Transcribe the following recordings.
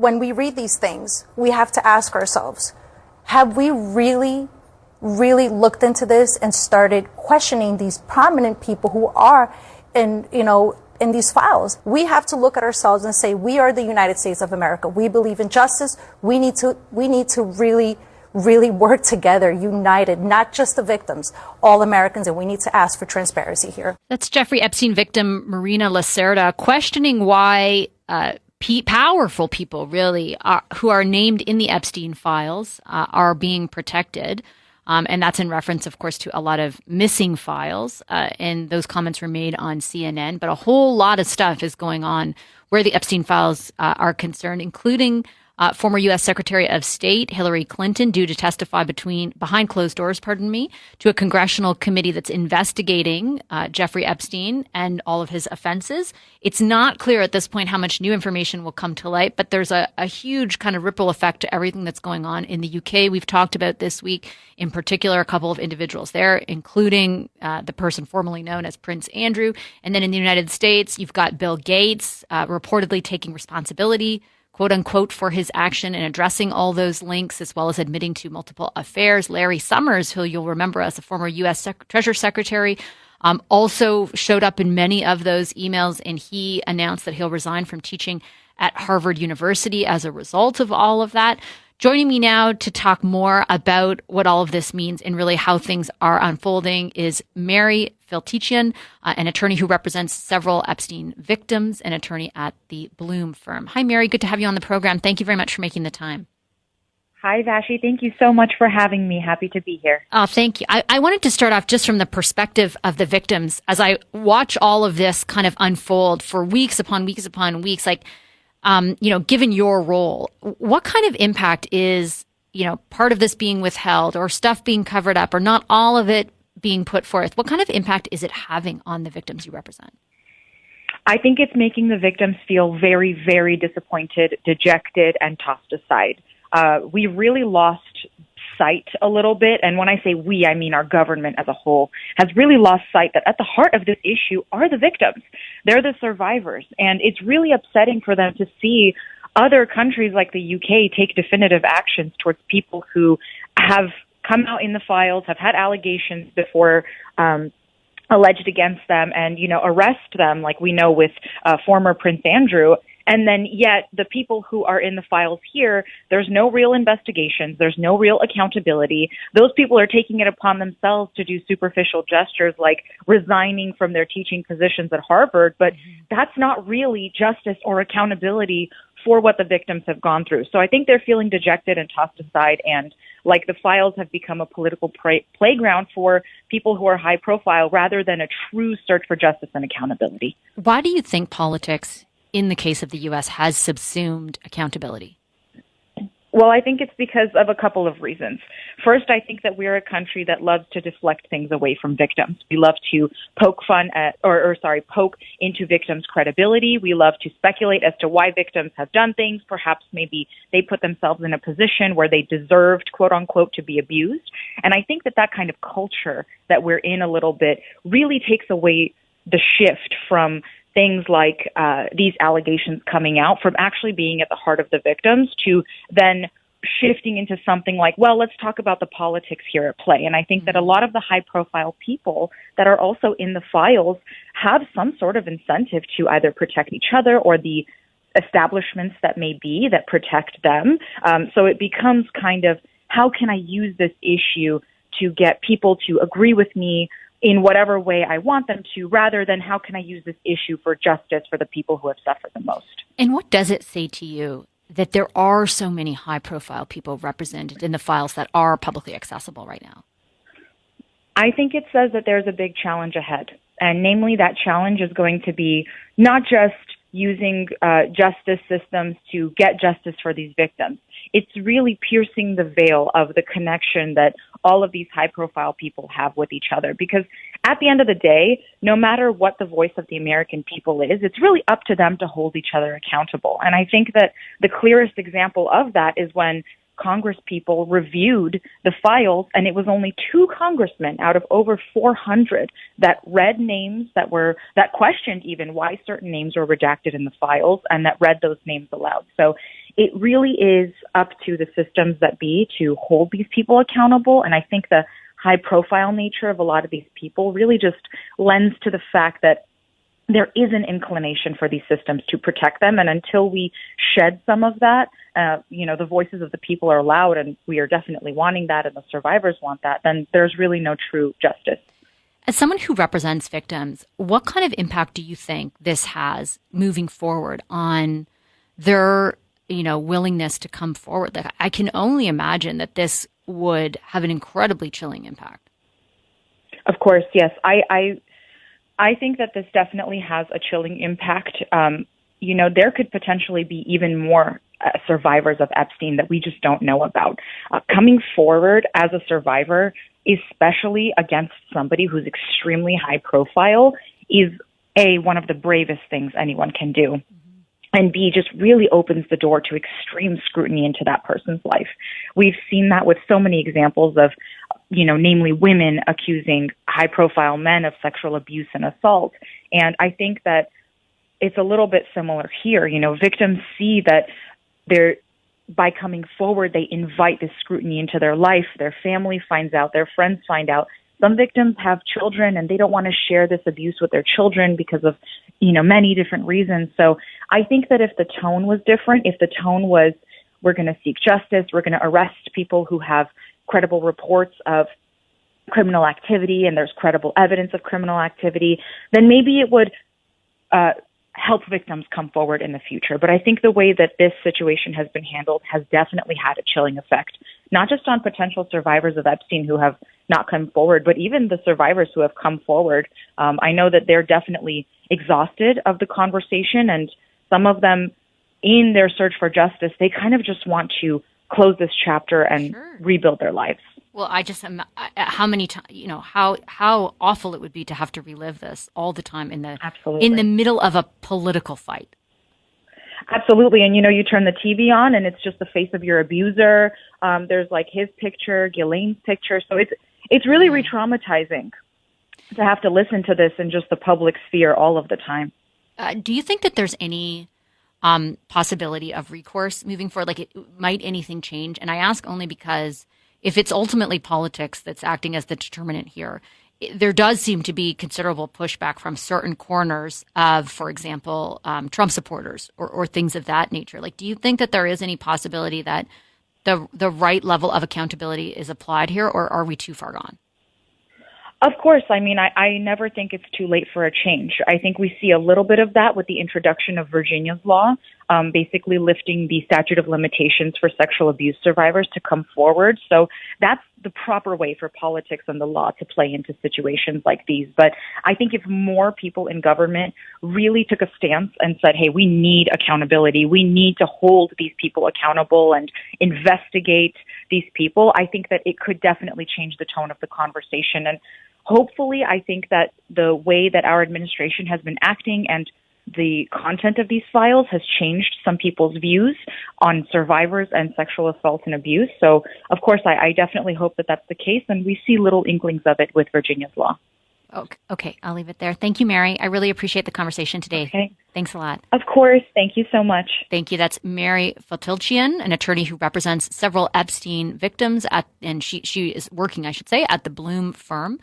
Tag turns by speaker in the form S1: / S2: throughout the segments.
S1: When we read these things, we have to ask ourselves, have we really looked into this and started questioning these prominent people who are in these files? We have to look at ourselves and say, we are the United States of America. We believe in justice. We need to really work together, united, not just the victims, all Americans, and we need to ask for transparency here.
S2: That's Jeffrey Epstein victim Marina Lacerda questioning why powerful people really who are named in the Epstein files are being protected. And that's in reference, of course, to a lot of missing files. And those comments were made on CNN. But a whole lot of stuff is going on where the Epstein files are concerned, including former U.S. Secretary of State Hillary Clinton due to testify behind closed doors, to a congressional committee that's investigating Jeffrey Epstein and all of his offenses. It's not clear at this point how much new information will come to light, but there's a huge kind of ripple effect to everything that's going on in the UK. We've talked about this week, in particular, a couple of individuals there, including the person formerly known as Prince Andrew. And then in the United States, you've got Bill Gates reportedly taking responsibility, quote unquote, for his action and addressing all those links, as well as admitting to multiple affairs. Larry Summers, who you'll remember as a former U.S. Treasury Secretary, also showed up in many of those emails, and he announced that he'll resign from teaching at Harvard University as a result of all of that. Joining me now to talk more about what all of this means and really how things are unfolding is Mary Fitilchyan, an attorney who represents several Epstein victims, an attorney at the Bloom firm. Hi, Mary. Good to have you on the program. Thank you very much for making the time.
S3: Hi, Vassy. Thank you so much for having me. Happy to be here.
S2: Oh, thank you. I wanted to start off just from the perspective of the victims. As I watch all of this kind of unfold for weeks upon weeks upon weeks, given your role, what kind of impact is, part of this being withheld or stuff being covered up or not all of it being put forth? What kind of impact is it having on the victims you represent?
S3: I think it's making the victims feel very, very disappointed, dejected, and tossed aside. We really lost sight a little bit. And when I say we, I mean our government as a whole has really lost sight that at the heart of this issue are the victims. They're the survivors. And it's really upsetting for them to see other countries like the UK take definitive actions towards people who have come out in the files, have had allegations before alleged against them, and, arrest them like we know with former Prince Andrew. And then yet the people who are in the files here, there's no real investigations. There's no real accountability. Those people are taking it upon themselves to do superficial gestures like resigning from their teaching positions at Harvard. But that's not really justice or accountability for what the victims have gone through. So I think they're feeling dejected and tossed aside, and like the files have become a political playground for people who are high profile rather than a true search for justice and accountability.
S2: Why do you think politics in the case of the U.S. has subsumed accountability?
S3: Well, I think it's because of a couple of reasons. First, I think that we're a country that loves to deflect things away from victims. We love to poke into victims' credibility. We love to speculate as to why victims have done things. Perhaps maybe they put themselves in a position where they deserved, quote unquote, to be abused. And I think that kind of culture that we're in a little bit really takes away the shift from things like these allegations coming out from actually being at the heart of the victims to then shifting into something like, well, let's talk about the politics here at play. And I think that a lot of the high-profile people that are also in the files have some sort of incentive to either protect each other or the establishments that may be that protect them. So it becomes kind of, how can I use this issue to get people to agree with me in whatever way I want them to, rather than how can I use this issue for justice for the people who have suffered the most.
S2: And what does it say to you that there are so many high-profile people represented in the files that are publicly accessible right now?
S3: I think it says that there's a big challenge ahead. And namely, that challenge is going to be not just using justice systems to get justice for these victims. It's really piercing the veil of the connection that all of these high-profile people have with each other. Because at the end of the day, no matter what the voice of the American people is, it's really up to them to hold each other accountable. And I think that the clearest example of that is when Congress people reviewed the files, and it was only 2 congressmen out of over 400 that read names that questioned even why certain names were redacted in the files, and that read those names aloud. So it really is up to the systems that be to hold these people accountable. And I think the high profile nature of a lot of these people really just lends to the fact that there is an inclination for these systems to protect them. And until we shed some of that, the voices of the people are loud, and we are definitely wanting that, and the survivors want that, then there's really no true justice.
S2: As someone who represents victims, what kind of impact do you think this has moving forward on their willingness to come forward? Like, I can only imagine that this would have an incredibly chilling impact.
S3: Of course, yes. I think that this definitely has a chilling impact. There could potentially be even more survivors of Epstein that we just don't know about. Coming forward as a survivor, especially against somebody who's extremely high profile, is one of the bravest things anyone can do. And B, just really opens the door to extreme scrutiny into that person's life. We've seen that with so many examples of, namely women accusing high-profile men of sexual abuse and assault. And I think that it's a little bit similar here. Victims see that by coming forward, they invite this scrutiny into their life. Their family finds out, their friends find out. Some victims have children, and they don't want to share this abuse with their children because of, many different reasons. So I think that if the tone was different, if the tone was, we're going to seek justice, we're going to arrest people who have credible reports of criminal activity, and there's credible evidence of criminal activity, then maybe it would help victims come forward in the future. But I think the way that this situation has been handled has definitely had a chilling effect, not just on potential survivors of Epstein who have not come forward, but even the survivors who have come forward. I know that they're definitely exhausted of the conversation, and some of them, in their search for justice, they kind of just want to close this chapter and rebuild their lives.
S2: Well, I just how many times, how awful it would be to have to relive this all the time in the middle of a political fight.
S3: Absolutely. And, you turn the TV on and it's just the face of your abuser. There's like his picture, Ghislaine's picture. So it's really re-traumatizing to have to listen to this in just the public sphere all of the time.
S2: Do you think that there's any possibility of recourse moving forward? Like, might anything change? And I ask only because if it's ultimately politics that's acting as the determinant here, there does seem to be considerable pushback from certain corners of, for example, Trump supporters or things of that nature. Like, do you think that there is any possibility that the right level of accountability is applied here, or are we too far gone?
S3: Of course. I mean, I never think it's too late for a change. I think we see a little bit of that with the introduction of Virginia's law, basically lifting the statute of limitations for sexual abuse survivors to come forward. So that's the proper way for politics and the law to play into situations like these. But I think if more people in government really took a stance and said, hey, we need accountability, we need to hold these people accountable and investigate these people, I think that it could definitely change the tone of the conversation. And hopefully, I think that the way that our administration has been acting and the content of these files has changed some people's views on survivors and sexual assault and abuse. So, of course, I definitely hope that that's the case, and we see little inklings of it with Virginia's law.
S2: Okay, I'll leave it there. Thank you, Mary. I really appreciate the conversation today.
S3: Okay.
S2: Thanks a lot.
S3: Of course. Thank you so much.
S2: Thank you. That's Mary Fitilchyan, an attorney who represents several Epstein victims and she is working, I should say, at the Bloom firm.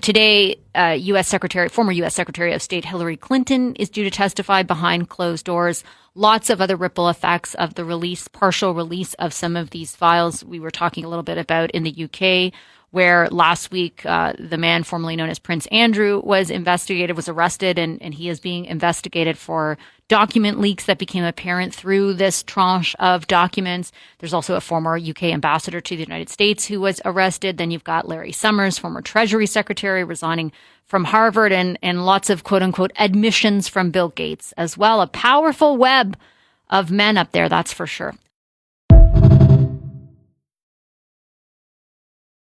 S2: Today, former U.S. Secretary of State Hillary Clinton is due to testify behind closed doors. Lots of other ripple effects of the partial release of some of these files we were talking a little bit about in the UK, where last week the man formerly known as Prince Andrew was arrested, and he is being investigated for document leaks that became apparent through this tranche of documents. There's also a former UK ambassador to the United States who was arrested. Then you've got Larry Summers, former Treasury Secretary, resigning from Harvard, and lots of quote unquote admissions from Bill Gates as well. A powerful web of men up there, that's for sure.